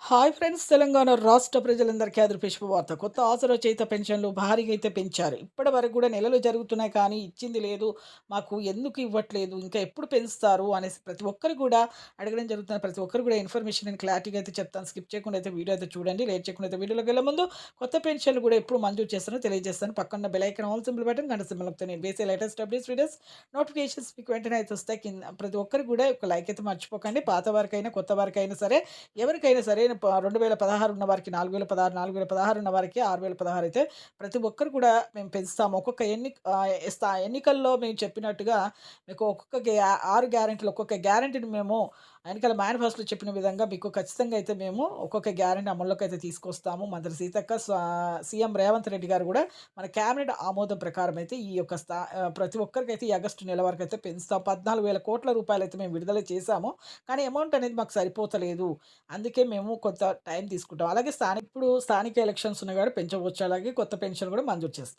Hi friends! Telangana రాష్ట్ర ప్రజలందరికీ అదృష్ట శుభవార్త. కొత్త ఆసరా చేత పెన్షన్‌లు భారీగా అయితే పెంచారు. ఇప్పటివరకు కూడా నెలలు జరుగుతున్నాయి కానీ ఇచ్చింది లేదు. మాకు ఎందుకు ఇవ్వట్లేదు? ఇంకా ఎప్పుడు పెంచుతారు? అనేసి ప్రతి ఒక్కరు కూడా అడగడం జరుగుతుంది. ప్రతి ఒక్కరు కూడా ఇన్ఫర్మేషన్ నేను క్లారిటీగా అయితే చెప్తాను. స్కిప్ చేయకుండా అయితే వీడియో అయితే చూడండి. లేట్ చేయకుండా అయితే వీడియోలోకి వెళ్ళే ముందు కొత్త పెన్షన్‌లు కూడా ఎప్పుడు మంజూరు చేస్తారో తెలియజేస్తాను. పక్కన bell icon all symbol button గంట సింబల్ నొక్కితే నేను వేసే లేటెస్ట్ అప్డేట్స్ వీడియోస్ నోటిఫికేషన్స్ మీకు వెంటనే అయితే వస్తాయి. కింద ప్రతి ఒక్కరు కూడా ఒక లైక్ అయితే మర్చిపోకండి. పాత వారికైనా, కొత్త వారికైనా సరే ఎవరికైనా సరే 2016 ఉన్న వారికి 4016, 4016 ఉన్న వారికి 6016 అయితే ప్రతి ఒక్కరు కూడా మేము పెంచుతాము. ఒక్కొక్క ఎన్నికల్లో మేము చెప్పినట్టుగా మీకు 6 గ్యారంటీలు ఒక్కొక్క గ్యారంటీని మేము ఎన్నికల మేనిఫెస్టోలో చెప్పిన విధంగా మీకు ఖచ్చితంగా అయితే మేము ఒక్కొక్క గ్యారంటీ అమల్లోకి అయితే తీసుకొస్తాము. మంత్రి సీతక్క, సీఎం రేవంత్ రెడ్డి గారు కూడా మన కేబినెట్ ఆమోదం ప్రకారం అయితే ఈ యొక్క ప్రతి ఒక్కరికైతే ఈ ఆగస్టు నెల వరకు అయితే పెంచుతాం. 14,000 కోట్ల రూపాయలైతే మేము విడుదల చేశాము. కానీ అమౌంట్ అనేది మాకు సరిపోతలేదు. అందుకే మేము కొంత టైం తీసుకుంటాం. అలాగే ఇప్పుడు స్థానిక ఎలక్షన్స్ ఉన్నాయి కాబట్టి పెంచవచ్చు. అలాగే కొత్త పెన్షన్ కూడా మంజూరు చేస్తాం.